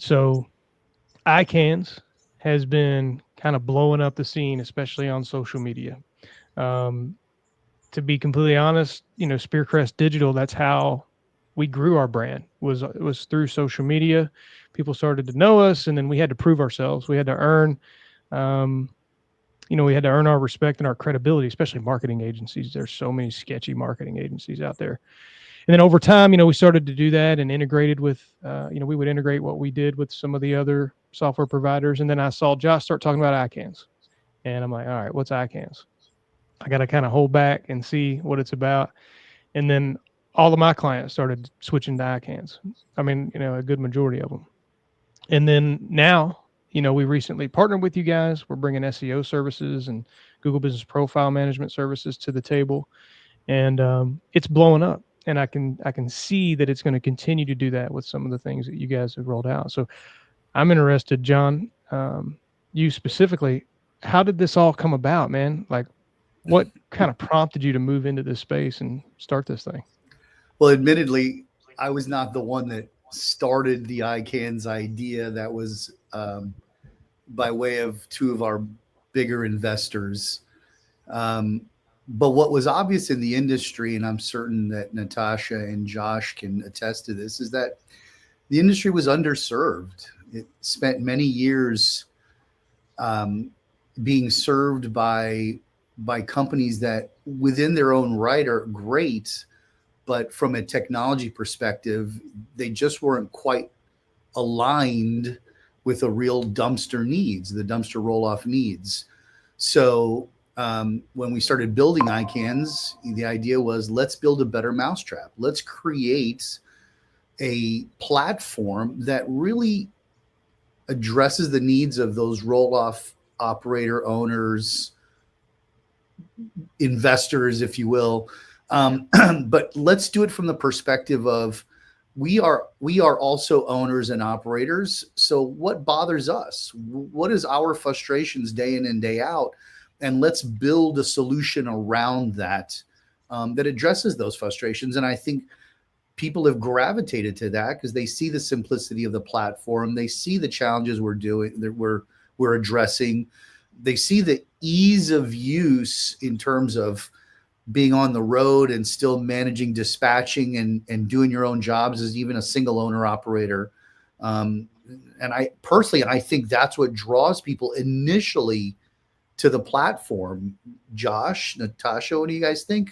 So iCans has been kind of blowing up the scene, especially on social media. Um, to be completely honest, Spearcrest Digital, that's how we grew our brand was through social media. People started to know us, and then we had to prove ourselves. We had to earn, um, we had to earn our respect and our credibility, especially marketing agencies. There's so many sketchy marketing agencies out there. And then over time, we started to do that and integrated with, we would integrate what we did with some of the other software providers. And then I saw Josh start talking about iCans, and I'm like, all right, what's iCans? I got to kind of hold back and see what it's about. And then all of my clients started switching to iCans. I mean, a good majority of them. And then now, we recently partnered with you guys. We're bringing SEO services and Google Business Profile Management services to the table, and it's blowing up. And I can see that it's going to continue to do that with some of the things that you guys have rolled out. So I'm interested, John, you specifically. How did this all come about, man? Like, what kind of prompted you to move into this space and start this thing? Well, admittedly, I was not the one that started the iCans idea. That was by way of two of our bigger investors. Um, but what was obvious in the industry, and I'm certain that Natasha and Josh can attest to this, is that the industry was underserved. It spent many years um, being served by companies that, within their own right, are great, but from a technology perspective, they just weren't quite aligned with a real dumpster needs, the dumpster roll off needs. So when we started building iCans, the idea was let's build a better mousetrap. Let's create a platform that really addresses the needs of those roll off operator owners, investors, if you will. But let's do it from the perspective of we are also owners and operators. So what bothers us? What is our frustrations day in and day out? And let's build a solution around that that addresses those frustrations. And I think people have gravitated to that because they see the simplicity of the platform. They see the challenges we're addressing. They see the ease of use in terms of being on the road and still managing dispatching and doing your own jobs as even a single owner operator. Um, and I personally, I think that's what draws people initially to the platform. Josh, Natasha, what do you guys think?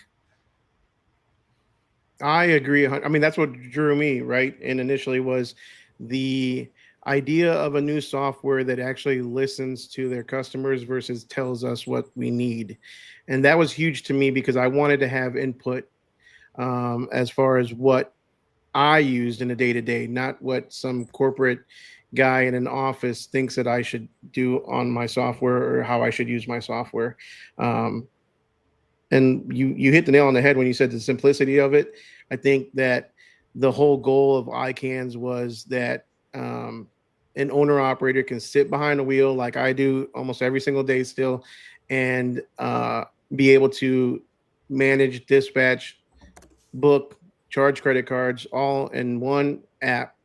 I agree. I mean, that's what drew me, right? And initially was the idea of a new software that actually listens to their customers versus tells us what we need. And that was huge to me because I wanted to have input as far as what I used in a day to day, not what some corporate guy in an office thinks that I should do on my software or how I should use my software. Um, and you hit the nail on the head when you said the simplicity of it. I think that the whole goal of iCans was that an owner operator can sit behind the wheel like I do almost every single day still, and be able to manage, dispatch, book, charge credit cards all in one app,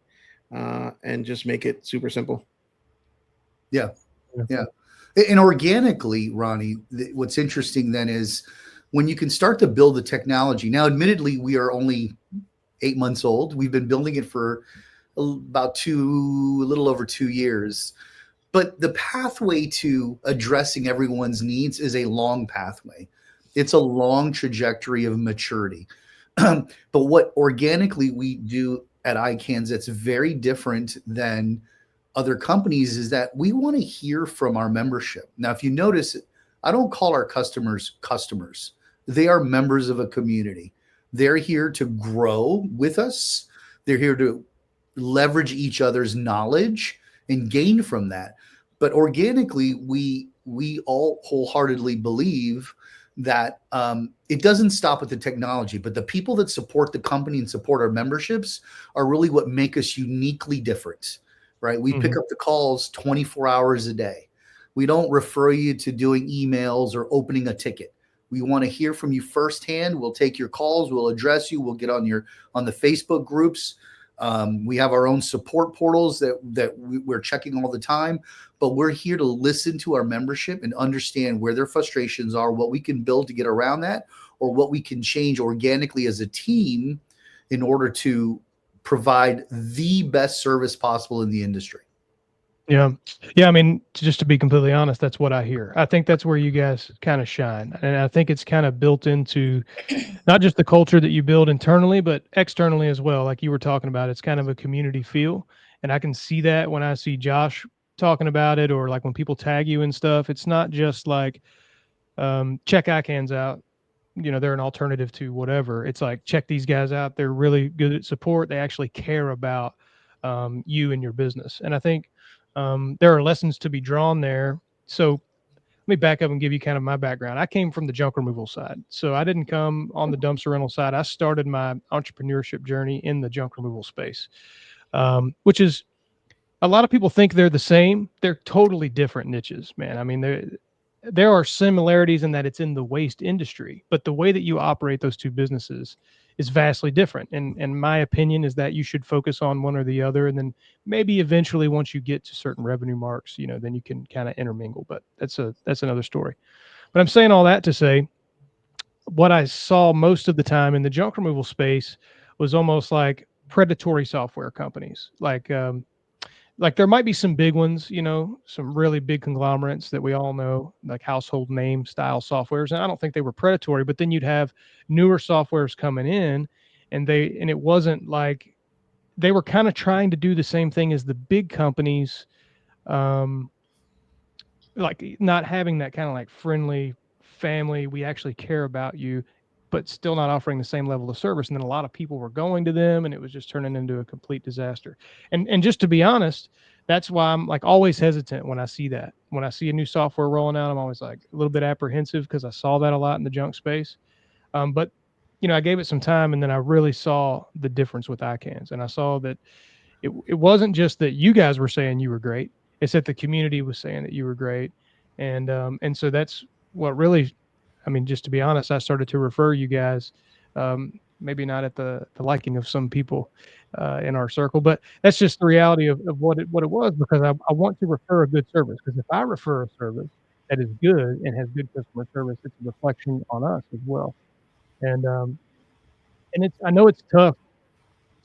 and just make it super simple. Yeah, yeah. And organically, Ronnie, what's interesting then is when you can start to build the technology. Now, admittedly, we are only 8 months old. We've been building it for about a little over 2 years. But the pathway to addressing everyone's needs is a long pathway. It's a long trajectory of maturity. But what organically we do at iCans that's very different than other companies is that we want to hear from our membership. Now, if you notice, I don't call our customers customers. They are members of a community. They're here to grow with us. They're here to leverage each other's knowledge and gain from that. But organically, we all wholeheartedly believe that it doesn't stop with the technology, but the people that support the company and support our memberships are really what make us uniquely different, right? We pick Mm-hmm. up the calls 24 hours a day. We don't refer you to doing emails or opening a ticket. We want to hear from you firsthand. We'll take your calls. We'll address you. We'll get on the Facebook groups. We have our own support portals that we're checking all the time, but we're here to listen to our membership and understand where their frustrations are, what we can build to get around that, or what we can change organically as a team in order to provide the best service possible in the industry. Yeah. Yeah. I mean, just to be completely honest, that's what I hear. I think that's where you guys kind of shine. And I think it's kind of built into not just the culture that you build internally, but externally as well. Like you were talking about, it's kind of a community feel. And I can see that when I see Josh talking about it, or like when people tag you and stuff. It's not just like, check iCans out. They're an alternative to whatever. It's like, check these guys out. They're really good at support. They actually care about you and your business. And I think there are lessons to be drawn there. So let me back up and give you kind of my background. I came from the junk removal side. So I didn't come on the dumpster rental side. I started my entrepreneurship journey in the junk removal space, which is, a lot of people think they're the same. They're totally different niches, man. I mean, there are similarities in that it's in the waste industry, but the way that you operate those two businesses is vastly different. And my opinion is that you should focus on one or the other, and then maybe eventually, once you get to certain revenue marks, then you can kind of intermingle. But that's another story. But I'm saying all that to say, what I saw most of the time in the junk removal space was almost like predatory software companies, like there might be some big ones, some really big conglomerates that we all know, like household name style softwares. And I don't think they were predatory, but then you'd have newer softwares coming in, and it wasn't like they were kind of trying to do the same thing as the big companies, um, like not having that kind of like friendly family, we actually care about you, but still not offering the same level of service. And then a lot of people were going to them, and it was just turning into a complete disaster. And just to be honest, that's why I'm like always hesitant when I see that. When I see a new software rolling out, I'm always like a little bit apprehensive, because I saw that a lot in the junk space. But I gave it some time, and then I really saw the difference with iCans, and I saw that it wasn't just that you guys were saying you were great. It's that the community was saying that you were great. And so that's what really, I mean, just to be honest, I started to refer you guys, maybe not at the liking of some people in our circle, but that's just the reality of what it was, because I want to refer a good service. Because if I refer a service that is good and has good customer service, it's a reflection on us as well. And I know it's tough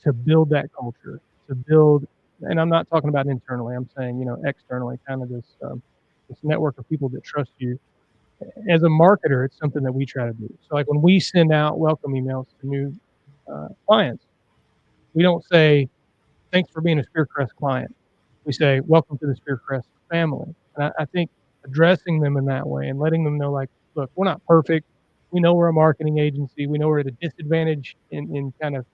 to build that culture, to build, and I'm not talking about internally. I'm saying, externally, kind of this network of people that trust you. As a marketer, it's something that we try to do. So, like when we send out welcome emails to new clients, we don't say thanks for being a Spearcrest client. We say welcome to the Spearcrest family. And I think addressing them in that way and letting them know, like, look, we're not perfect. We know we're a marketing agency. We know we're at a disadvantage in kind of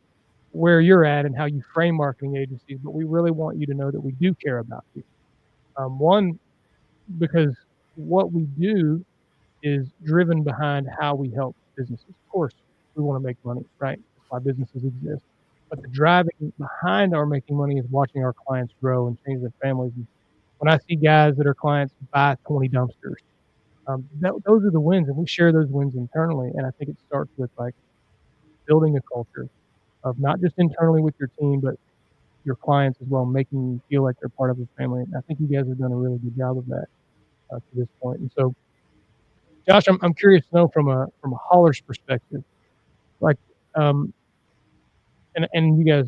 where you're at and how you frame marketing agencies, but we really want you to know that we do care about you. One, because what we do is driven behind how we help businesses. Of course, we want to make money, right? That's why businesses exist. But the driving behind our making money is watching our clients grow and change their families. And when I see guys that are clients buy 20 dumpsters, those are the wins, and we share those wins internally. And I think it starts with like building a culture of not just internally with your team, but your clients as well, making you feel like they're part of the family. And I think you guys have done a really good job of that to this point. And so, Josh, I'm curious to know from a hauler's perspective, like, um, and you guys,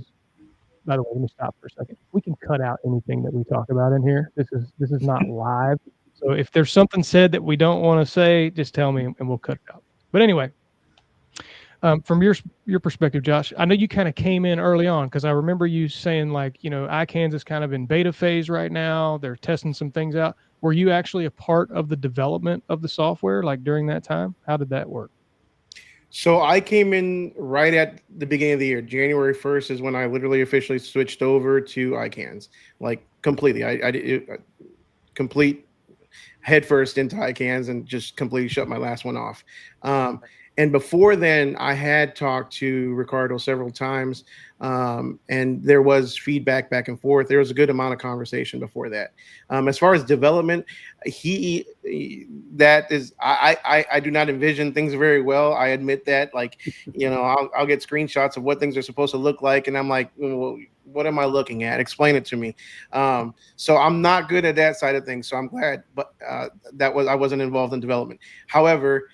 by the way, let me stop for a second. We can cut out anything that we talk about in here. This is not live, so if there's something said that we don't want to say, just tell me and we'll cut it out. But anyway, from your perspective, Josh, I know you kind of came in early on, because I remember you saying, like, iCans is kind of in beta phase right now. They're testing some things out. Were you actually a part of the development of the software, like during that time? How did that work? So I came in right at the beginning of the year. January 1st is when I literally officially switched over to iCans, like completely. I did complete headfirst into iCans and just completely shut my last one off. And before then, I had talked to Ricardo several times, and there was feedback back and forth. There was a good amount of conversation before that. As far as development, that is, I do not envision things very well. I admit that. Like, I'll get screenshots of what things are supposed to look like, and I'm like, well, what am I looking at? Explain it to me. So I'm not good at that side of things. So I'm glad, but I wasn't involved in development. However,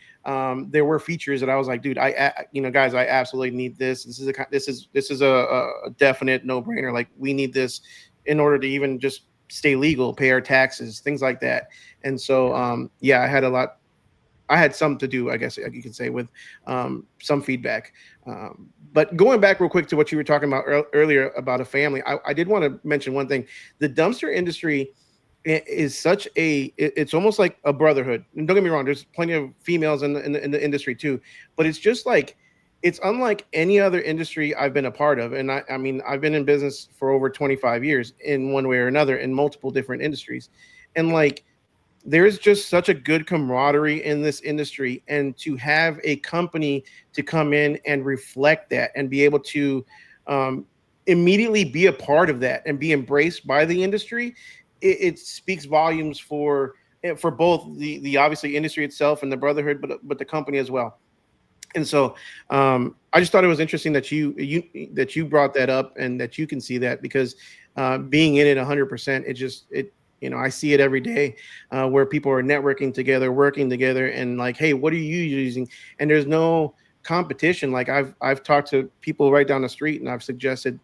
there were features that I was like, dude, guys, I absolutely need this. This is a definite no brainer. Like, we need this in order to even just stay legal, pay our taxes, things like that. And so, I had some to do, I guess you could say, with some feedback. But going back real quick to what you were talking about earlier about a family, I did want to mention one thing. The dumpster industry is it's almost like a brotherhood. And don't get me wrong, there's plenty of females in the industry too, but it's just like, it's unlike any other industry I've been a part of. And I mean, I've been in business for over 25 years in one way or another in multiple different industries. And like, there's just such a good camaraderie in this industry, and to have a company to come in and reflect that and be able to immediately be a part of that and be embraced by the industry, it speaks volumes for both the obviously industry itself and the brotherhood, but the company as well. And so I just thought it was interesting that you brought that up, and that you can see that, because being in it 100%, I see it every day, where people are networking together, working together, and like, hey, what are you using? And there's no competition. Like, I've talked to people right down the street, and I've suggested,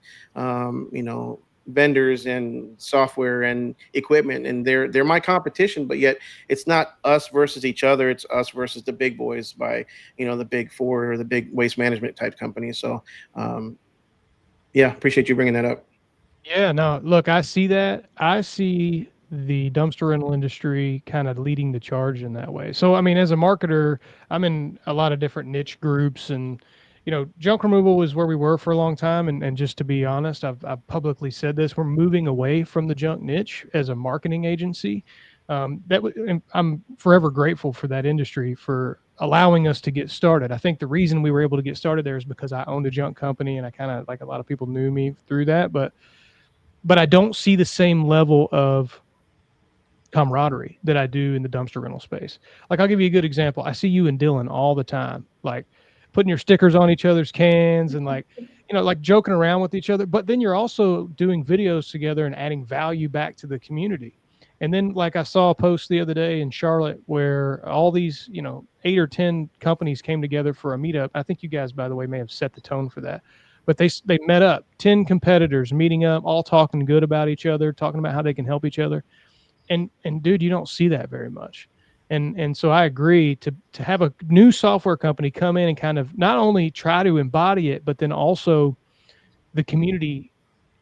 vendors and software and equipment, and they're my competition, but yet it's not us versus each other. It's us versus the big boys, by the big four or the big waste management type companies. So appreciate you bringing that up. Yeah, no, look, I see that. I see the dumpster rental industry kind of leading the charge in that way. So, I mean, as a marketer, I'm in a lot of different niche groups, and, junk removal was where we were for a long time. And just to be honest, I've publicly said this, we're moving away from the junk niche as a marketing agency. And I'm forever grateful for that industry for allowing us to get started. I think the reason we were able to get started there is because I owned a junk company, and I kind of, like, a lot of people knew me through that. But I don't see the same level of camaraderie that I do in the dumpster rental space. Like, I'll give you a good example. I see you and Dylan all the time, like putting your stickers on each other's cans, and like, like joking around with each other. But then you're also doing videos together and adding value back to the community. And then, like, I saw a post the other day in Charlotte where all these, 8 or 10 companies came together for a meetup. I think you guys, by the way, may have set the tone for that. But they met up, 10 competitors meeting up, all talking good about each other, talking about how they can help each other. And dude, you don't see that very much. And so I agree to have a new software company come in and kind of not only try to embody it, but then also the community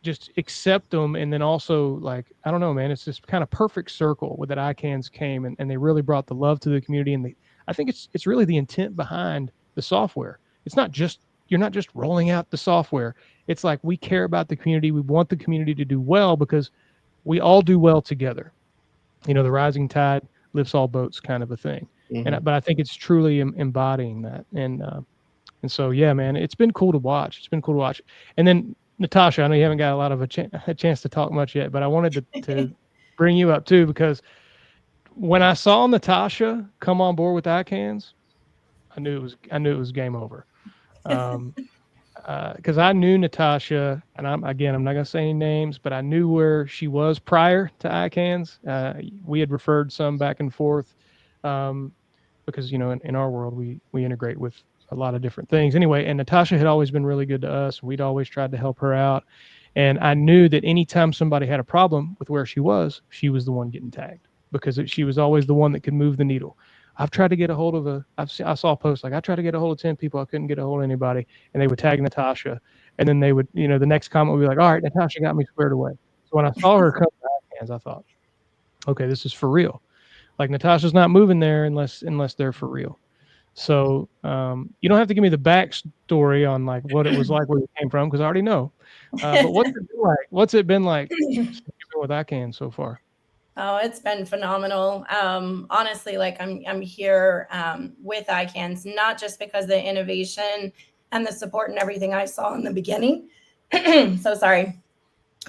just accept them. And then also, like, I don't know, man, it's this kind of perfect circle with that iCans came, and they really brought the love to the community. And I think it's really the intent behind the software. It's not just, you're not just rolling out the software. It's like, we care about the community. We want the community to do well, because we all do well together. The rising tide lifts all boats kind of a thing. Mm-hmm. But I think it's truly embodying that. And so, yeah, man, it's been cool to watch. It's been cool to watch. And then, Natasha, I know you haven't got a lot of a chance to talk much yet, but I wanted to bring you up too, because when I saw Natasha come on board with iCans, I knew it was game over. Because I knew Natasha, and I'm not going to say any names, but I knew where she was prior to iCans. We had referred some back and forth, because in our world we integrate with a lot of different things. Anyway, and Natasha had always been really good to us. We'd always tried to help her out, and I knew that anytime somebody had a problem with where she was the one getting tagged, because she was always the one that could move the needle. I've tried to get a hold of I saw a post like, I tried to get a hold of 10 people. I couldn't get a hold of anybody. And they would tag Natasha. And then they would, the next comment would be like, all right, Natasha got me squared away. So when I saw her come to iCans, I thought, okay, this is for real. Like, Natasha's not moving there unless they're for real. So you don't have to give me the backstory on like what it was like, where you came from, because I already know. But what's it been like? What's it been like with iCans so far? Oh, it's been phenomenal. Honestly, like I'm here with iCans, not just because of the innovation and the support and everything I saw in the beginning. So sorry.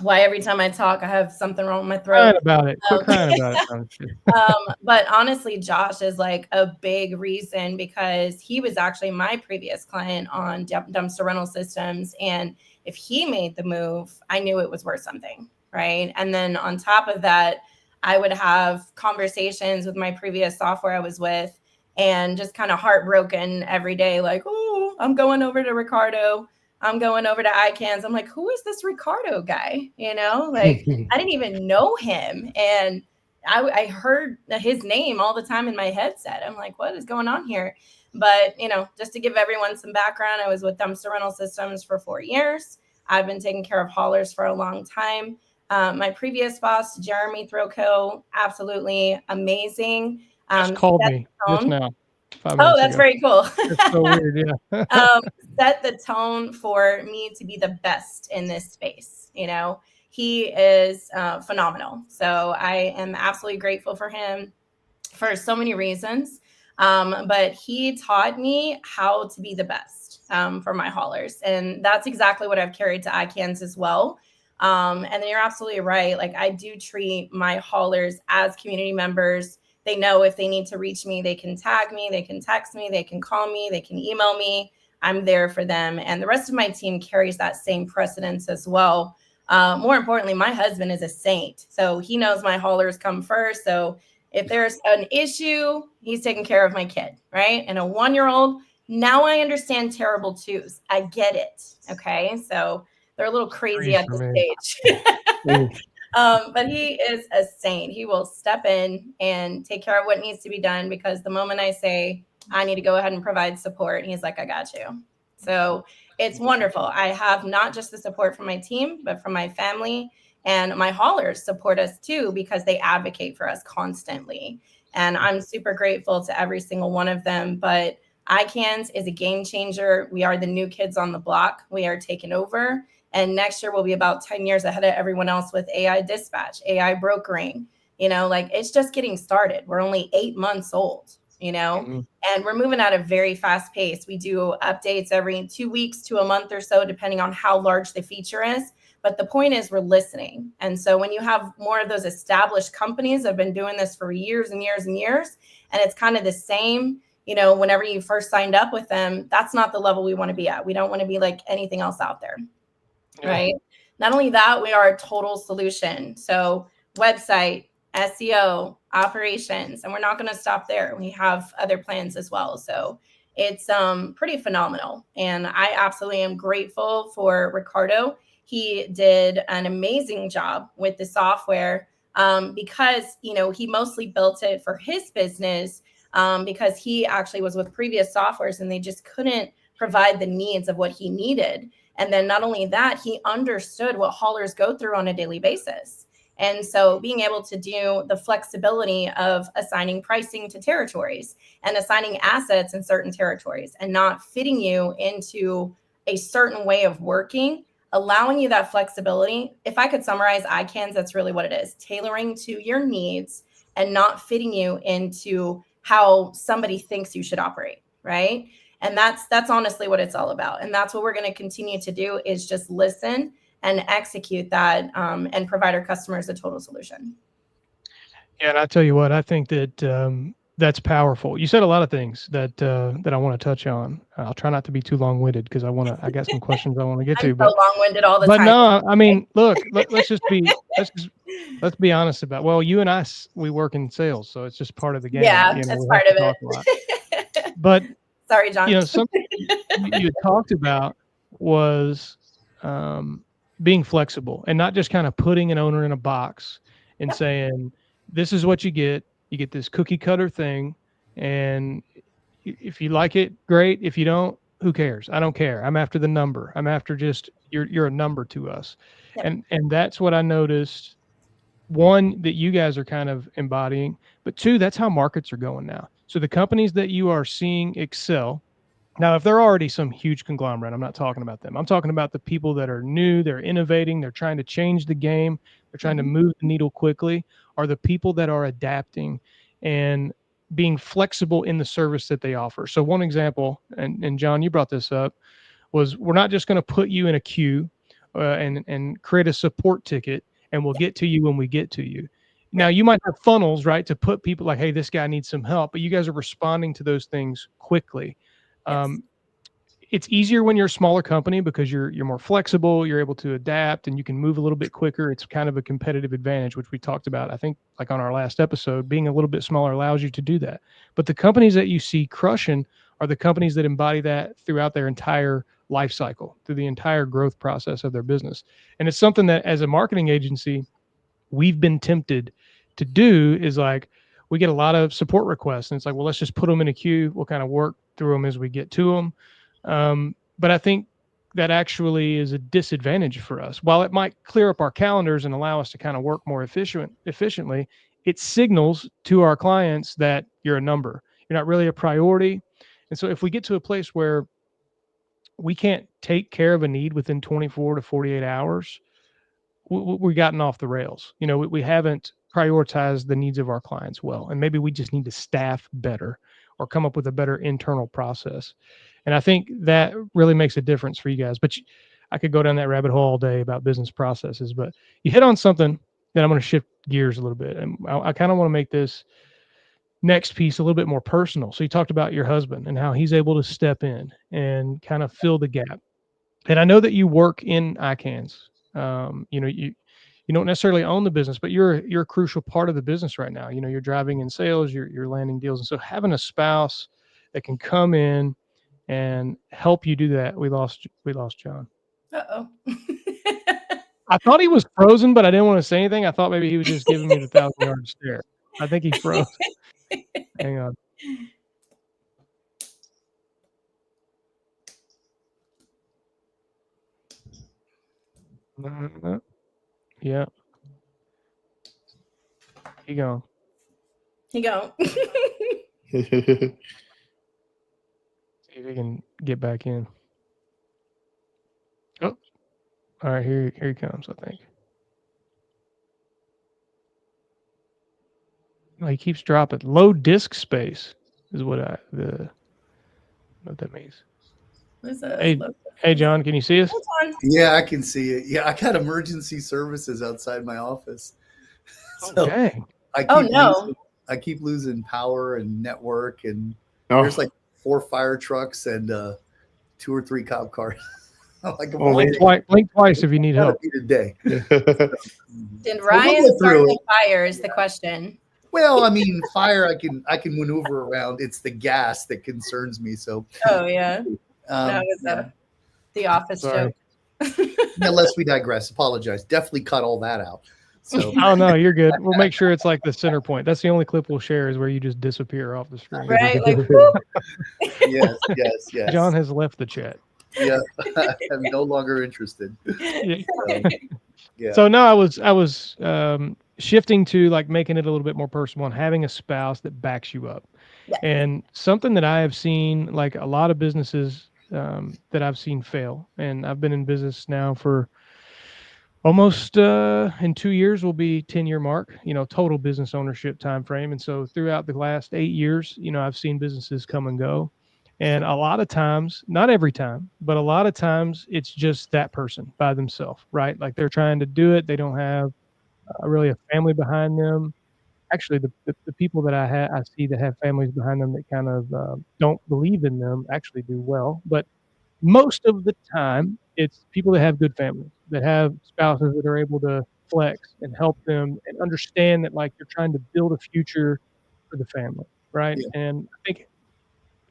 Why every time I talk, I have something wrong with my throat. Crying about it. Quit Um, crying about it. No, but honestly, Josh is like a big reason because he was actually my previous client on dumpster rental systems. And if he made the move, I knew it was worth something. Right. And then on top of that, I would have conversations with my previous software I was with and just kind of heartbroken every day, like, oh, I'm going over to Ricardo. I'm going over to iCans. I'm like, who is this Ricardo guy? Like I didn't even know him. And I heard his name all the time in my headset. I'm like, what is going on here? But, just to give everyone some background, I was with Dumpster Rental Systems for 4 years. I've been taking care of haulers for a long time. My previous boss, Jeremy Throko, absolutely amazing. just called Set me the just tone. now, 5 Oh, minutes that's ago. very cool. It's so weird. Yeah. Set the tone for me to be the best in this space. He is phenomenal. So I am absolutely grateful for him for so many reasons. But he taught me how to be the best for my haulers. And that's exactly what I've carried to iCans as well. And then you're absolutely right. Like I do treat my haulers as community members. They know if they need to reach me, they can tag me, they can text me, they can call me, they can email me. I'm there for them. And the rest of my team carries that same precedence as well. More importantly, my husband is a saint. So he knows my haulers come first. So if there's an issue, he's taking care of my kid, right? And a 1-year-old, now I understand terrible twos. I get it. Okay. So they're a little crazy Freeze at for this me. stage. Ooh. But he is a saint. He will step in and take care of what needs to be done because the moment I say, I need to go ahead and provide support, he's like, I got you. So it's wonderful. I have not just the support from my team, but from my family, and my haulers support us too because they advocate for us constantly. And I'm super grateful to every single one of them. But iCans is a game changer. We are the new kids on the block. We are taking over. And next year we'll be about 10 years ahead of everyone else with AI dispatch, AI brokering. Like it's just getting started. We're only 8 months old, Mhm. and we're moving at a very fast pace. We do updates every 2 weeks to a month or so, depending on how large the feature is. But the point is we're listening. And so when you have more of those established companies that have been doing this for years and years and years, and it's kind of the same, whenever you first signed up with them, that's not the level we want to be at. We don't want to be like anything else out there. Yeah. Right. Not only that, we are a total solution. So website, SEO, operations, and we're not going to stop there. We have other plans as well. So it's pretty phenomenal. And I absolutely am grateful for Ricardo. He did an amazing job with the software because, he mostly built it for his business because he actually was with previous softwares and they just couldn't provide the needs of what he needed. And then not only that, he understood what haulers go through on a daily basis. And so being able to do the flexibility of assigning pricing to territories and assigning assets in certain territories and not fitting you into a certain way of working, allowing you that flexibility. If I could summarize iCans, that's really what it is: tailoring to your needs and not fitting you into how somebody thinks you should operate, right? And that's honestly what it's all about. And that's what we're going to continue to do is just listen and execute that and provide our customers a total solution. Yeah, and I tell you what, I think that that's powerful. You said a lot of things that I want to touch on. I'll try not to be too long-winded because I got some questions I want to get I'm to. so long-winded all the But time. no, I mean, look, let's be honest about. Well, you and I, we work in sales, so it's just part of the game. Yeah, We that's have part to of talk a lot. it. But Sorry, John. something you had talked about was being flexible and not just kind of putting an owner in a box and Yep. saying, this is what you get. You get this cookie cutter thing. And if you like it, great. If you don't, who cares? I don't care. I'm after the number. I'm after just you're a number to us. Yep. And that's what I noticed. One, that you guys are kind of embodying, but two, that's how markets are going now. So the companies that you are seeing excel Now, if they're already some huge conglomerate, I'm not talking about them. I'm talking about the people that are new, they're innovating, they're trying to change the game, they're trying to move the needle quickly, are the people that are adapting and being flexible in the service that they offer. So one example, and John, you brought this up, was we're not just going to put you in a queue and create a support ticket and we'll get to you when we get to you. Now you might have funnels, right, to put people like, hey, this guy needs some help, but you guys are responding to those things quickly. Yes. It's easier when you're a smaller company because you're more flexible, you're able to adapt, and you can move a little bit quicker. It's kind of a competitive advantage, which we talked about, I think, like on our last episode. Being a little bit smaller allows you to do that. But the companies that you see crushing are the companies that embody that throughout their entire life cycle, through the entire growth process of their business. And it's something that as a marketing agency, we've been tempted to do, is like, we get a lot of support requests and it's like, well, let's just put them in a queue. We'll kind of work through them as we get to them. But I think that actually is a disadvantage for us. While it might clear up our calendars and allow us to kind of work more efficiently, it signals to our clients that you're a number. You're not really a priority. And so if we get to a place where we can't take care of a need within 24 to 48 hours, we've gotten off the rails. We haven't prioritized the needs of our clients well, and maybe we just need to staff better or come up with a better internal process. And I think that really makes a difference for you guys. But I could go down that rabbit hole all day about business processes, but you hit on something that I'm going to shift gears a little bit. And I kind of want to make this next piece a little bit more personal. So you talked about your husband and how he's able to step in and kind of fill the gap. And I know that you work in iCans. You don't necessarily own the business, but you're a crucial part of the business right now. You're driving in sales, you're landing deals, and so having a spouse that can come in and help you do that. We lost John. Uh-oh. I thought he was frozen, but I didn't want to say anything. I thought maybe he was just giving me the 1,000-yard stare. I think he froze. Hang on. Yeah. He gone. He go. See if he can get back in. Oh, all right. Here he comes, I think. Oh, he keeps dropping. Low disk space is what that means. Hey, John, can you see us? Yeah, I can see it. Yeah, I got emergency services outside my office. So Okay. I keep losing power and network, and there's like 4 fire trucks and 2 or 3 cop cars. Blink twice if you need help. Today. Did Ryan start the fire is the question. Well, I mean, fire I can maneuver around. It's the gas that concerns me. So. Oh yeah. That was the office joke. Unless we digress, apologize. Definitely cut all that out. So. Oh no, you're good. We'll make sure it's like the center point. That's the only clip we'll share, is where you just disappear off the screen. Right? Like, yes. John has left the chat. Yeah, I'm no longer interested. So no, I was shifting to like making it a little bit more personal and having a spouse that backs you up. Yeah. And something that I have seen, like a lot of businesses that I've seen fail, and I've been in business now for almost in 2 years will be 10-year mark, total business ownership time frame. And so throughout the last 8 years, I've seen businesses come and go. And a lot of times, not every time, but a lot of times it's just that person by themselves, right? Like they're trying to do it. They don't have really a family behind them. Actually, the people that I see that have families behind them that kind of don't believe in them actually do well. But most of the time, it's people that have good families, that have spouses that are able to flex and help them and understand that, like, you're trying to build a future for the family, right? Yeah. And I think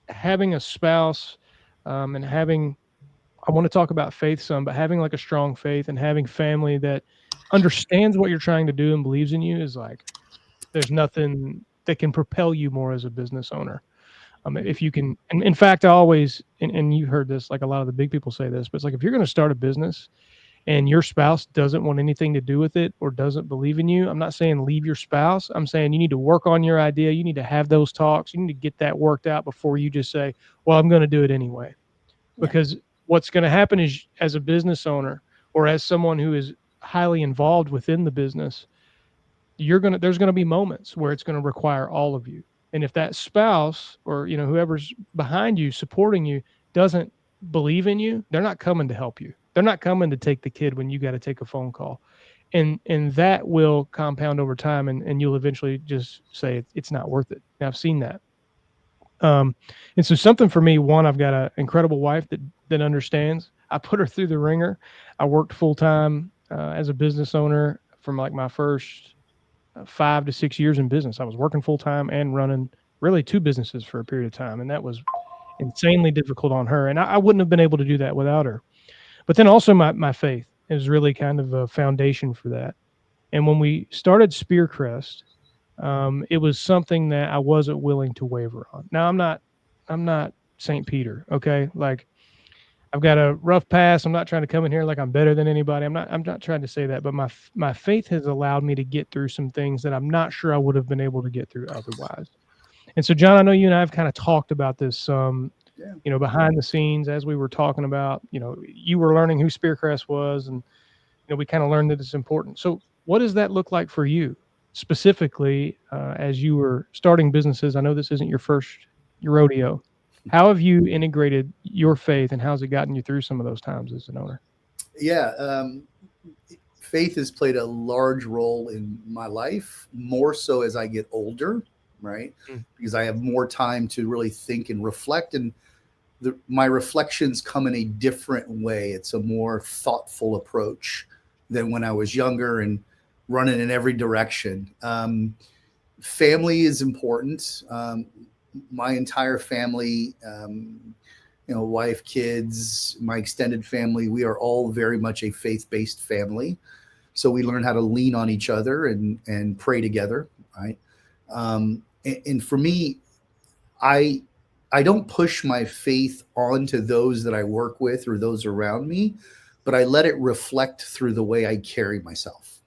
having a spouse and having, I want to talk about faith some, but having like a strong faith and having family that understands what you're trying to do and believes in you is like, there's nothing that can propel you more as a business owner. If you can, and in fact, I always, and you heard this, like a lot of the big people say this, but it's like, if you're going to start a business and your spouse doesn't want anything to do with it or doesn't believe in you, I'm not saying leave your spouse. I'm saying you need to work on your idea. You need to have those talks. You need to get that worked out before you just say, well, I'm going to do it anyway. Yeah. Because what's going to happen is, as a business owner or as someone who is highly involved within the business, there's going to be moments where it's going to require all of you. And if that spouse or whoever's behind you supporting you doesn't believe in you, they're not coming to help you. They're not coming to take the kid when you got to take a phone call. And that will compound over time, and you'll eventually just say it's not worth it. And I've seen that. And so something for me, one, I've got an incredible wife that understands. I put her through the ringer. I worked full time as a business owner from like my first 5 to 6 years in business. I was working full time and running really 2 businesses for a period of time, and that was insanely difficult on her. And I wouldn't have been able to do that without her. But then also my faith is really kind of a foundation for that. And when we started Spearcrest, it was something that I wasn't willing to waver on. Now I'm not St. Peter, okay? Like, I've got a rough past. I'm not trying to come in here like I'm better than anybody. I'm not trying to say that, but my faith has allowed me to get through some things that I'm not sure I would have been able to get through otherwise. And so, John, I know you and I have kind of talked about this behind the scenes as we were talking about, you were learning who Spearcrest was, and we kind of learned that it's important. So what does that look like for you specifically as you were starting businesses? I know this isn't your rodeo. How have you integrated your faith, and how's it gotten you through some of those times as an owner? Yeah. Faith has played a large role in my life, more so as I get older, right? Because I have more time to really think and reflect, and my reflections come in a different way. It's a more thoughtful approach than when I was younger and running in every direction. Family is important. My entire family, wife, kids, my extended family, we are all very much a faith-based family. So we learn how to lean on each other and pray together, right? And for me, I don't push my faith onto those that I work with or those around me, but I let it reflect through the way I carry myself.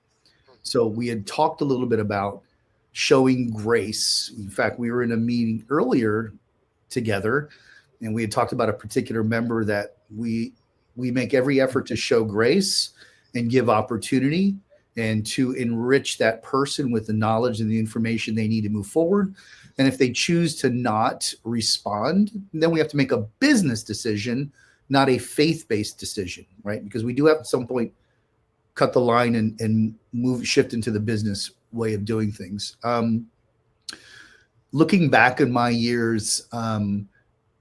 So we had talked a little bit about showing grace. In fact, we were in a meeting earlier together, and we had talked about a particular member that we make every effort to show grace and give opportunity and to enrich that person with the knowledge and the information they need to move forward. And if they choose to not respond, then we have to make a business decision, not a faith-based decision, right? Because we do have at some point cut the line and shift into the business way of doing things. Looking back in my years,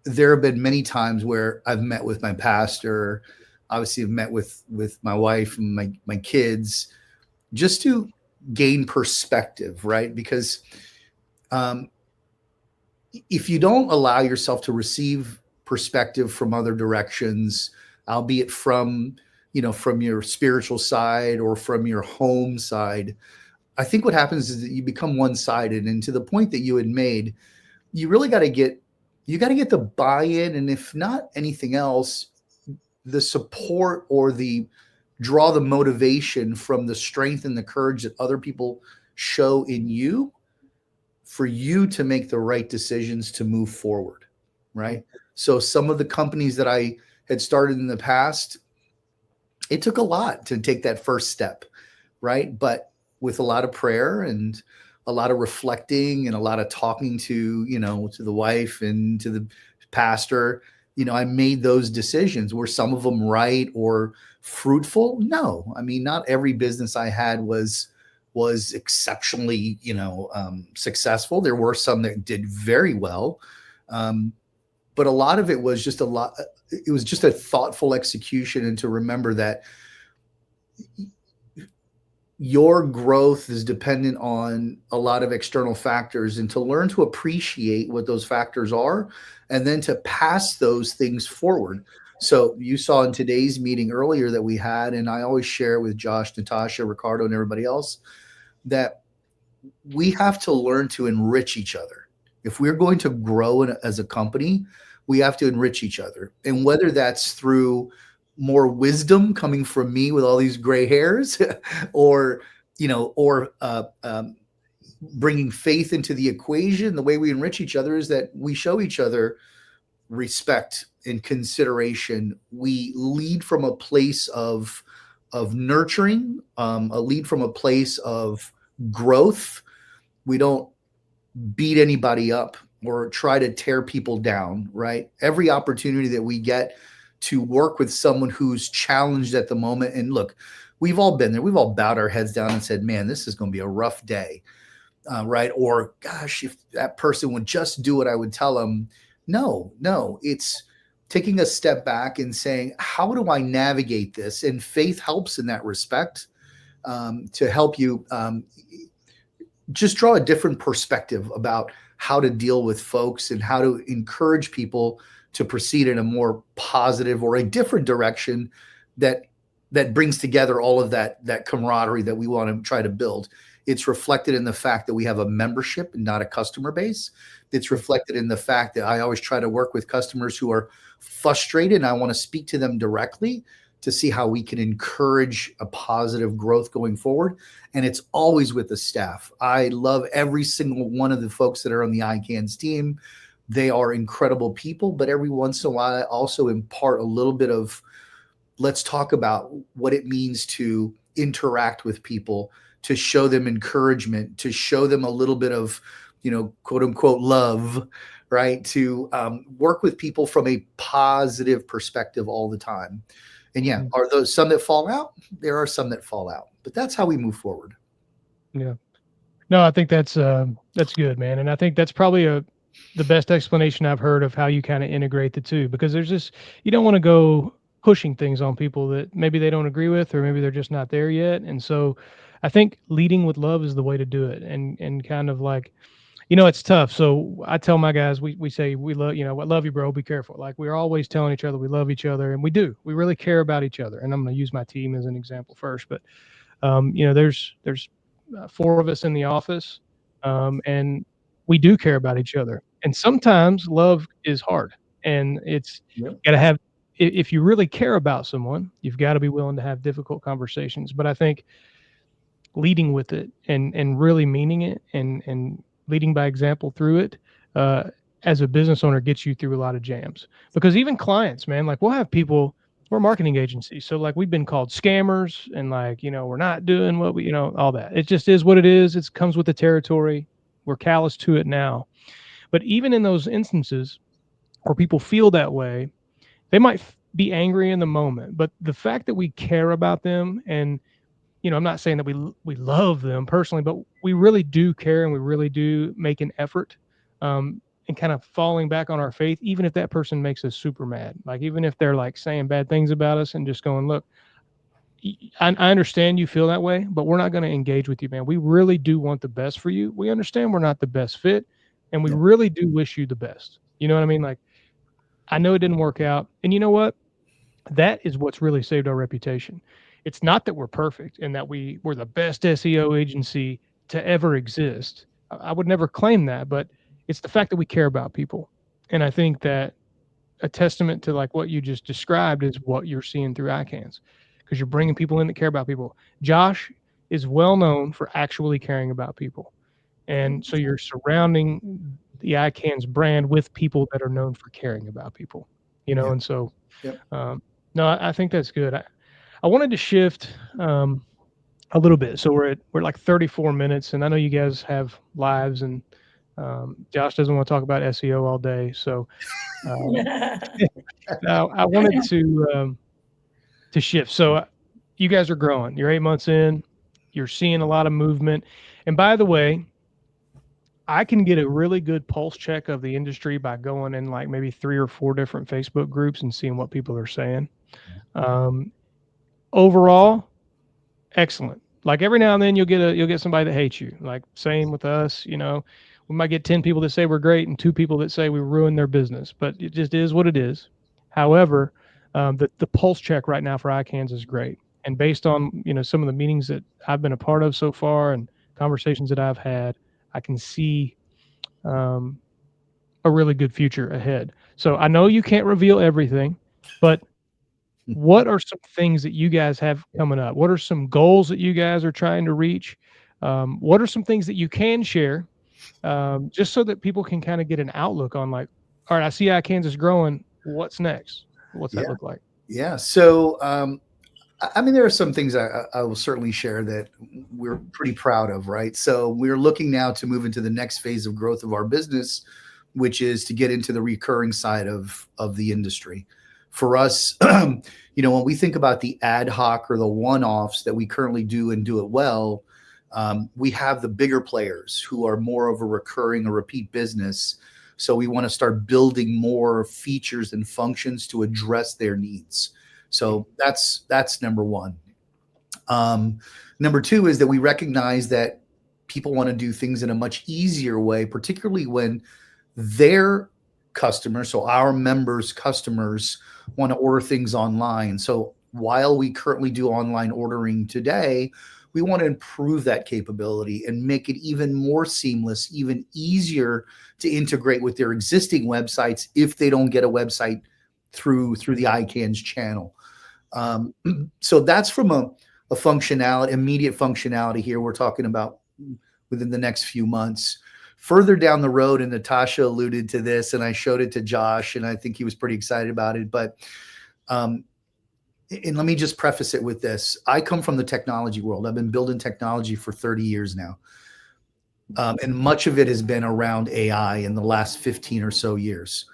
there have been many times where I've met with my pastor, obviously I've met with my wife and my kids, just to gain perspective, right? Because if you don't allow yourself to receive perspective from other directions, albeit from your spiritual side or from your home side, I think what happens is that you become one-sided. And to the point that you had made, you really got to get the buy-in, and if not anything else, the support or draw the motivation from the strength and the courage that other people show in you for you to make the right decisions to move forward, right? So some of the companies that I had started in the past, it took a lot to take that first step, right? But with a lot of prayer and a lot of reflecting and a lot of talking to the wife and to the pastor, I made those decisions. Were some of them right or fruitful? No. I mean, not every business I had was exceptionally, successful. There were some that did very well. But a lot of it was just it was just a thoughtful execution, and to remember that your growth is dependent on a lot of external factors, and to learn to appreciate what those factors are and then to pass those things forward. So you saw in today's meeting earlier that we had, and I always share with Josh, Natasha, Ricardo, and everybody else, that we have to learn to enrich each other. If we're going to grow as a company, we have to enrich each other. And whether that's through more wisdom coming from me with all these gray hairs, or bringing faith into the equation. The way we enrich each other is that we show each other respect and consideration. We lead from a place of nurturing, a lead from a place of growth. We don't beat anybody up or try to tear people down, right? Every opportunity that we get to work with someone who's challenged at the moment, and look, we've all been there. We've all bowed our heads down and said, man, this is going to be a rough day, right? Or, gosh, if that person would just do what I would tell them. No, it's taking a step back and saying, how do I navigate this? And faith helps in that respect, to help you just draw a different perspective about how to deal with folks and how to encourage people to proceed in a more positive or a different direction that brings together all of that camaraderie that we want to try to build. It's reflected in the fact that we have a membership and not a customer base. It's reflected in the fact that I always try to work with customers who are frustrated, and I want to speak to them directly to see how we can encourage a positive growth going forward. And it's always with the staff. I love every single one of the folks that are on the iCans team. They are incredible people, but every once in a while, I also impart a little bit of, let's talk about what it means to interact with people, to show them encouragement, to show them a little bit of, quote unquote, love, right? To work with people from a positive perspective all the time. And yeah, are those some that fall out? There are some that fall out, but that's how we move forward. Yeah. No, I think that's good, man. And I think that's probably the best explanation I've heard of how you kind of integrate the two, because there's this, you don't want to go pushing things on people that maybe they don't agree with, or maybe they're just not there yet. And so I think leading with love is the way to do it. And kind of like, it's tough. So I tell my guys, we say, we love, I love you, bro. Be careful. Like, we're always telling each other we love each other, and we do. We really care about each other. And I'm going to use my team as an example first. But, there's 4 of us in the office, and we do care about each other. And sometimes love is hard, and it's got to have, if you really care about someone, you've got to be willing to have difficult conversations. But I think leading with it and really meaning it and leading by example through it, as a business owner, gets you through a lot of jams. Because even clients, man, like, we'll have people, we're a marketing agency, so like, we've been called scammers, and like, we're not doing what we, all that. It just is what it is. It comes with the territory. We're callous to it now. But even in those instances where people feel that way, they might be angry in the moment, but the fact that we care about them, and I'm not saying that we love them personally, but we really do care, and we really do make an effort, and kind of falling back on our faith, even if that person makes us super mad. Like, even if they're like saying bad things about us, and just going, look, I understand you feel that way, but we're not going to engage with you, man. We really do want the best for you. We understand we're not the best fit, and we really do wish you the best. You know what I mean? Like, I know it didn't work out, and you know what? That is what's really saved our reputation. It's not that we're perfect and that we're the best SEO agency to ever exist. I would never claim that, but it's the fact that we care about people. And I think that a testament to like what you just described is what you're seeing through iCans, because you're bringing people in that care about people. Josh is well known for actually caring about people. And so you're surrounding the iCans brand with people that are known for caring about people, and so, no, I think that's good. I wanted to shift a little bit. So we're like 34 minutes, and I know you guys have lives, and Josh doesn't want to talk about SEO all day. So now I wanted to shift. So you guys are growing. You're 8 months in. You're seeing a lot of movement. And by the way, I can get a really good pulse check of the industry by going in like maybe 3 or 4 different Facebook groups and seeing what people are saying. Overall, excellent. Like, every now and then you'll get somebody that hates you. Like, same with us, we might get 10 people that say we're great and 2 people that say we ruined their business, but it just is what it is. However, the pulse check right now for iCans is great. And based on, some of the meetings that I've been a part of so far and conversations that I've had, I can see a really good future ahead. So I know you can't reveal everything, but what are some things that you guys have coming up? What are some goals that you guys are trying to reach? What are some things that you can share, just so that people can kind of get an outlook on, like, all right, I see iCans is growing. What's next? What's that Yeah. look like? Yeah. So, I mean, there are some things I will certainly share that we're pretty proud of, right? So we're looking now to move into the next phase of growth of our business, which is to get into the recurring side of the industry. For us, when we think about the ad hoc or the one-offs that we currently do and do it well, we have the bigger players who are more of a recurring or repeat business. So we want to start building more features and functions to address their needs. So that's number one. Number two is that we recognize that people want to do things in a much easier way, particularly when their customers, so our members' customers, want to order things online. So while we currently do online ordering today, we want to improve that capability and make it even more seamless, even easier to integrate with their existing websites if they don't get a website through the iCans channel. So that's from a functionality, immediate functionality here. We're talking about within the next few months. Further down the road, and Natasha alluded to this, and I showed it to Josh, and I think he was pretty excited about it. But, and let me just preface it with this. I come from the technology world. I've been building technology for 30 years now. And much of it has been around AI in the last 15 or so years.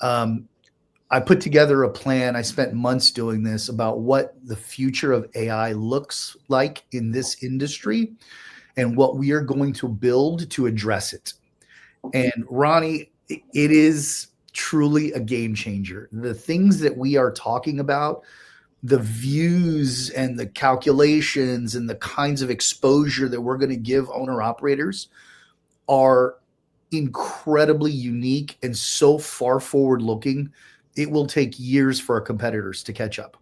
I put together a plan. I spent months doing this about what the future of AI looks like in this industry and what we are going to build to address it. And Ronnie, it is truly a game changer. The things that we are talking about, the views and the calculations and the kinds of exposure that we're going to give owner operators are incredibly unique and so far forward looking. It will take years for our competitors to catch up.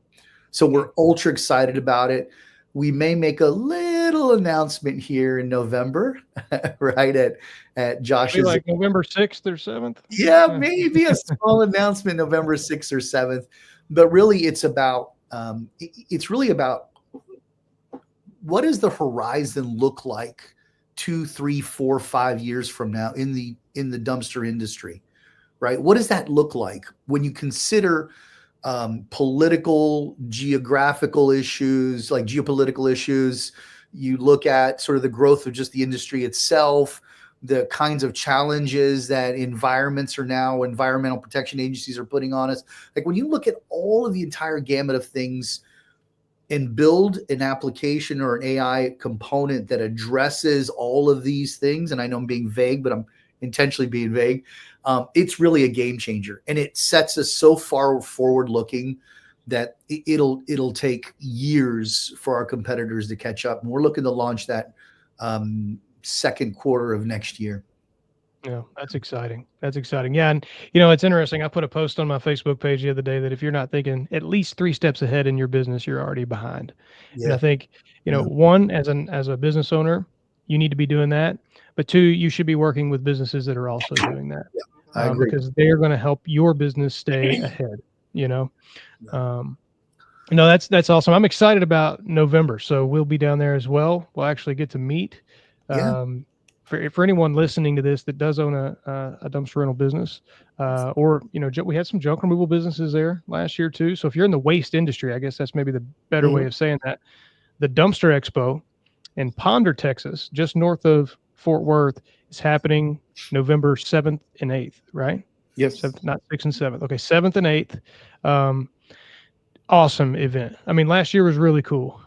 So we're ultra excited about it. We may make a little announcement here in November, right at Josh's. Like November 6th or 7th? Yeah, maybe a small announcement November 6th or 7th. But really, it's really about what does the horizon look like 2, 3, 4, 5 years from now in the dumpster industry, right? What does that look like when you consider political, geographical issues, like geopolitical issues? You look at sort of the growth of just the industry itself, the kinds of challenges that environmental protection agencies are putting on us. Like when you look at all of the entire gamut of things and build an application or an AI component that addresses all of these things, and I know I'm being vague, but I'm intentionally being vague, it's really a game changer. And it sets us so far forward looking that it'll take years for our competitors to catch up. And we're looking to launch that second quarter of next year. Yeah, that's exciting. That's exciting. Yeah. And, it's interesting. I put a post on my Facebook page the other day that if you're not thinking at least 3 steps ahead in your business, you're already behind. Yeah. And I think, one, as a business owner, you need to be doing that. But 2, you should be working with businesses that are also doing that. Yeah, I agree. Because they're going to help your business stay ahead, that's awesome. I'm excited about November. So we'll be down there as well. We'll actually get to meet. Yeah. For anyone listening to this that does own a dumpster rental business, or we had some junk removal businesses there last year too. So if you're in the waste industry, I guess that's maybe the better way of saying that. The Dumpster Expo in Ponder, Texas, just north of Fort Worth, is happening November 7th and 8th, right? Yes. 7th, not 6th and 7th. Okay, 7th and 8th. Awesome event. I mean, last year was really cool.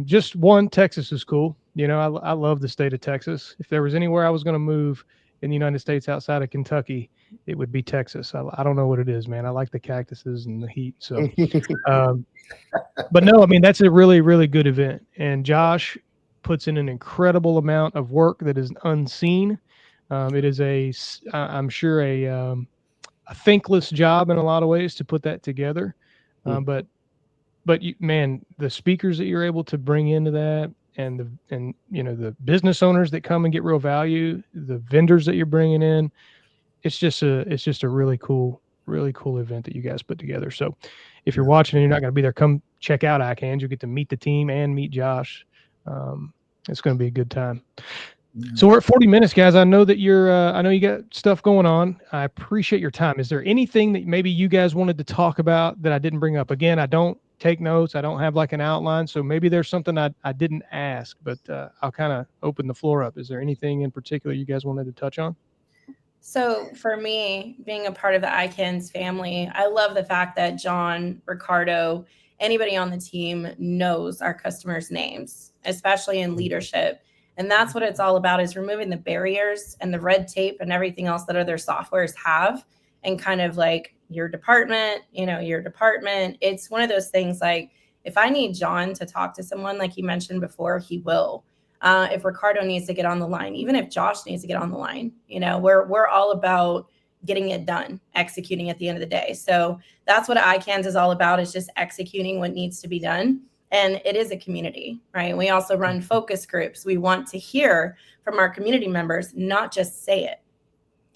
Just one, Texas is cool. I love the state of Texas. If there was anywhere I was going to move in the United States outside of Kentucky, it would be Texas. I don't know what it is, man. I like the cactuses and the heat. So, but no, I mean, that's a really, really good event. And Josh puts in an incredible amount of work that is unseen. It is I'm sure a thankless job in a lot of ways to put that together. But the speakers that you're able to bring into that, and the business owners that come and get real value, the vendors that you're bringing in, it's just a really cool event that you guys put together. So if you're watching and you're not going to be there, come check out iCans. You'll get to meet the team and meet Josh. It's going to be a good time. Yeah. So we're at 40 minutes, guys. I know that I know you got stuff going on. I appreciate your time. Is there anything that maybe you guys wanted to talk about that I didn't bring up? Again, I don't take notes. I don't have like an outline. So maybe there's something I didn't ask, but I'll kind of open the floor up. Is there anything in particular you guys wanted to touch on? So for me, being a part of the iCans family, I love the fact that John, Ricardo, anybody on the team knows our customers' names, especially in leadership. And that's what it's all about, is removing the barriers and the red tape and everything else that other softwares have, and kind of like your department. It's one of those things like, if I need John to talk to someone, like you mentioned before, he will. If Ricardo needs to get on the line, even if Josh needs to get on the line, we're all about getting it done, executing at the end of the day. So that's what iCans is all about, is just executing what needs to be done. And it is a community, right? We also run focus groups. We want to hear from our community members, not just say it,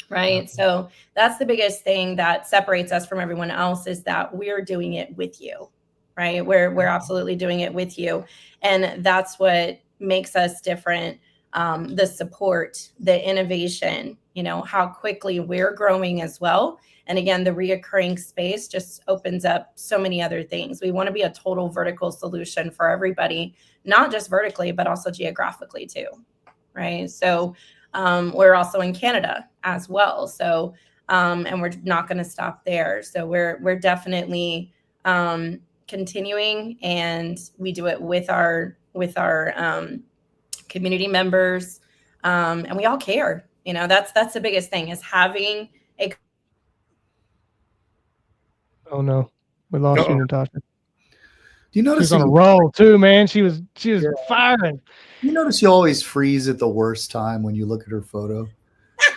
right? So that's the biggest thing that separates us from everyone else, is that we're doing it with you, right? We're absolutely doing it with you. And that's what makes us different. The support, the innovation, how quickly we're growing as well. And again, the reoccurring space just opens up so many other things. We want to be a total vertical solution for everybody, not just vertically, but also geographically too, right? So we're also in Canada as well. So, and we're not going to stop there. So we're definitely continuing, and we do it with our community members, and we all care. That's the biggest thing, is having a. Oh no, we lost you, Natasha. Do you notice she's on a roll too, man? She was firing. You notice you always freeze at the worst time when you look at her photo.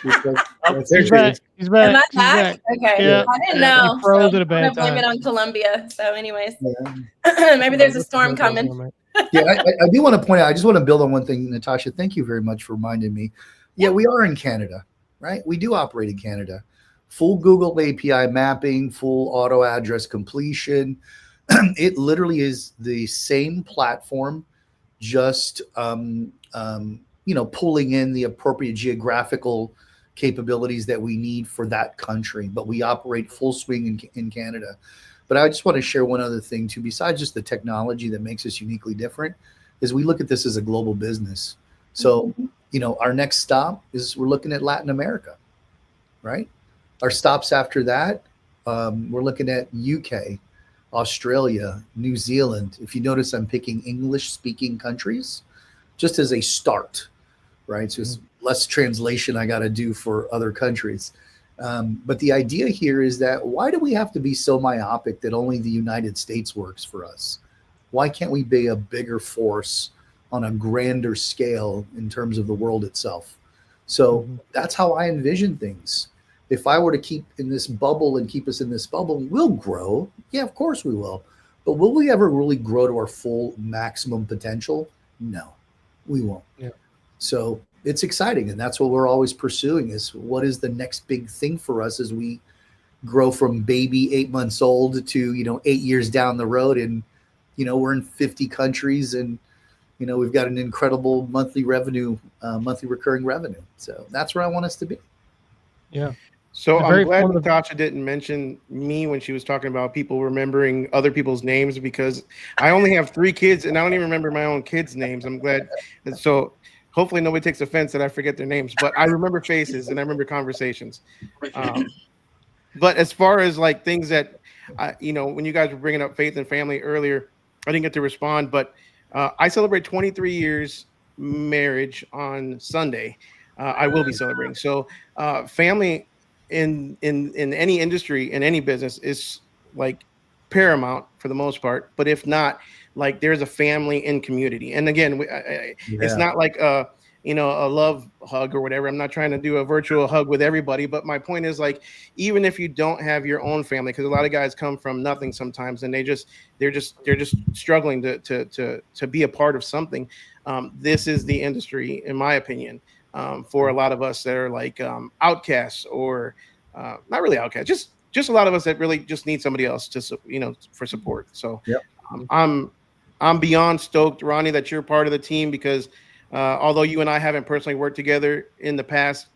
She's back. She's back. Am I She's back. Okay. Yeah. I didn't know. You froze So at a bad I'm gonna blame time. it on Colombia. So, anyways, Yeah. maybe there's a storm coming. Yeah, I do want to point out, I just want to build on one thing, Natasha. Thank you very much for reminding me. Yeah, we are in Canada, right? We do operate in Canada. Full Google API mapping, full auto address completion. It literally is the same platform, just pulling in the appropriate geographical capabilities that we need for that country. But we operate full swing in Canada. But I just want to share one other thing too, besides just the technology that makes us uniquely different, is we look at this as a global business. So, our next stop is, we're looking at Latin America, right? Our stops after that, we're looking at UK, Australia, New Zealand. If you notice, I'm picking English-speaking countries just as a start, right? So it's less translation I got to do for other countries. But the idea here is that, why do we have to be so myopic that only the United States works for us? Why can't we be a bigger force on a grander scale in terms of the world itself? So that's how I envision things. If I were to keep in this bubble and keep us in this bubble, we'll grow. Yeah, of course we will. But will we ever really grow to our full maximum potential? No, we won't. Yeah. So it's exciting. And that's what we're always pursuing, is what is the next big thing for us as we grow from baby 8 months old to, 8 years down the road. And, we're in 50 countries, and, we've got an incredible monthly recurring revenue. So that's where I want us to be. Yeah. So I'm glad Natasha didn't mention me when she was talking about people remembering other people's names, because I only have 3 kids and I don't even remember my own kids' names. I'm glad. So hopefully nobody takes offense that I forget their names, but I remember faces and I remember conversations. But as far as like things that, when you guys were bringing up faith and family earlier, I didn't get to respond, but I celebrate 23 years marriage on Sunday. I will be celebrating. So family in any industry, in any business, is like paramount for the most part. But if not, like, there's a family in community. And again, it's not like a love hug or whatever. I'm not trying to do a virtual hug with everybody, but my point is, like, even if you don't have your own family, because a lot of guys come from nothing sometimes, and they're just struggling to be a part of something. This is the industry, in my opinion, for a lot of us that are like outcasts, or not really outcasts, just a lot of us that really just need somebody else to, for support. So Yep. I'm beyond stoked, Ronnie, that you're part of the team, because although you and I haven't personally worked together in the past,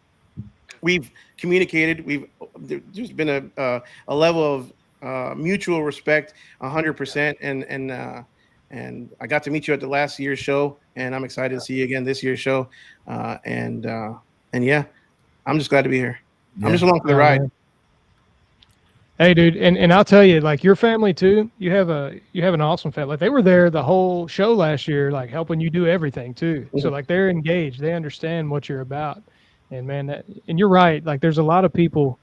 we've communicated. There's been a level of mutual respect, 100%, and I got to meet you at the last year's show, and I'm excited to see you again this year's show, and yeah, I'm just glad to be here. I'm just along for the ride. Man. Hey, dude, and I'll tell you, like, your family too. You have an awesome family. Like, they were there the whole show last year, like helping you do everything too. So like, they're engaged. They understand what you're about. And man, and you're right. Like, there's a lot of people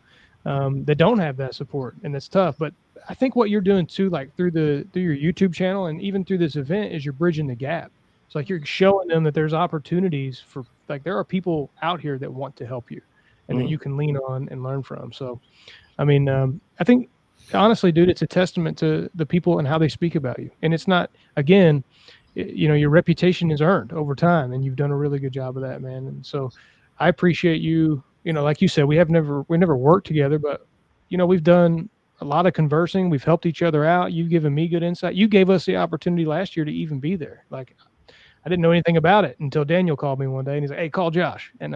that don't have that support, and it's tough. But I think what you're doing too, like through your YouTube channel and even through this event, is you're bridging the gap. It's like you're showing them that there's opportunities for, like, there are people out here that want to help you, and that you can lean on and learn from. So, I mean, I think honestly, dude, it's a testament to the people and how they speak about you. And it's not, again, your reputation is earned over time, and you've done a really good job of that, man. And so I appreciate you. Like you said, we never worked together, but we've done a lot of conversing. We've helped each other out. You've given me good insight. You gave us the opportunity last year to even be there. Like, I didn't know anything about it until Daniel called me one day and he's like, "Hey, call Josh." And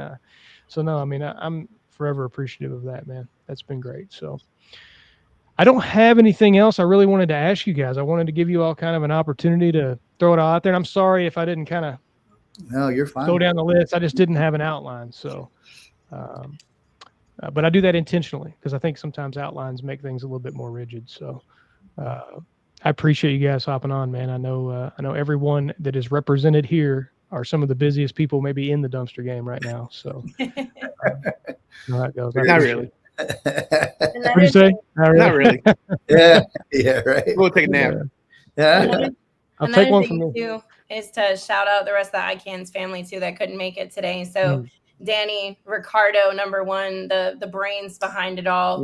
so no, I mean, I'm forever appreciative of that, man. That's been great. So I don't have anything else I really wanted to ask you guys. I wanted to give you all kind of an opportunity to throw it all out there. And I'm sorry if I didn't kind of you're fine. go down the list. I just didn't have an outline. So, but I do that intentionally because I think sometimes outlines make things a little bit more rigid. So I appreciate you guys hopping on, man. I know everyone that is represented here are some of the busiest people maybe in the dumpster game right now. So you know how it goes. Not really. What do you say? Not really. Yeah, right. We'll take a nap. Yeah. I'll take one from you. Too is to shout out the rest of the iCans family too that couldn't make it today. So Danny, Ricardo, number one, the brains behind it all,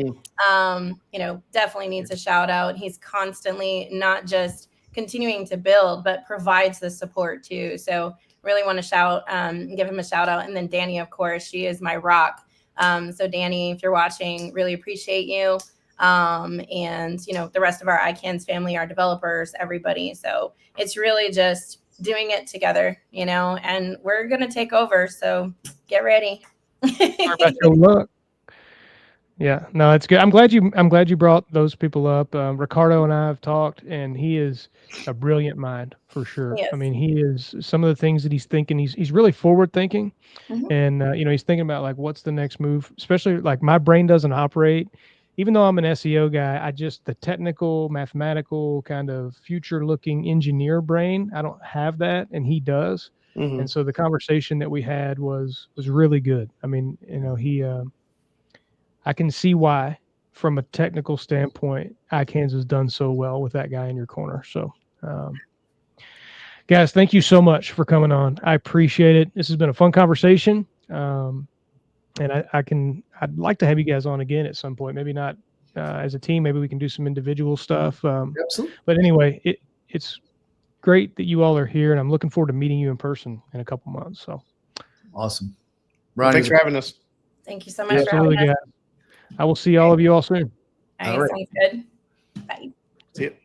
definitely needs a shout out. He's constantly not just continuing to build, but provides the support too. So really want to give him a shout out. And then Danny, of course, she is my rock. So Danny, if you're watching, really appreciate you. And the rest of our iCans family, our developers, everybody. So it's really just doing it together, and we're going to take over. So get ready. About your luck. Yeah, no, it's good. I'm glad you brought those people up. Ricardo and I have talked, and he is a brilliant mind for sure. Yes. I mean, he is, some of the things that he's thinking, he's really forward thinking, and he's thinking about like what's the next move. Especially like my brain doesn't operate, even though I'm an SEO guy. The technical, mathematical kind of future-looking engineer brain, I don't have that, and he does. And so the conversation that we had was really good. I mean, I can see why, from a technical standpoint, iCans has done so well with that guy in your corner. So, guys, thank you so much for coming on. I appreciate it. This has been a fun conversation. And I'd like to have you guys on again at some point. Maybe not as a team. Maybe we can do some individual stuff. Absolutely. But anyway, it's great that you all are here, and I'm looking forward to meeting you in person in a couple months. So awesome. Ronnie, thanks for having us. Thank you so much for having us. I will see all of you all soon. All right. Sounds good. Bye. See you.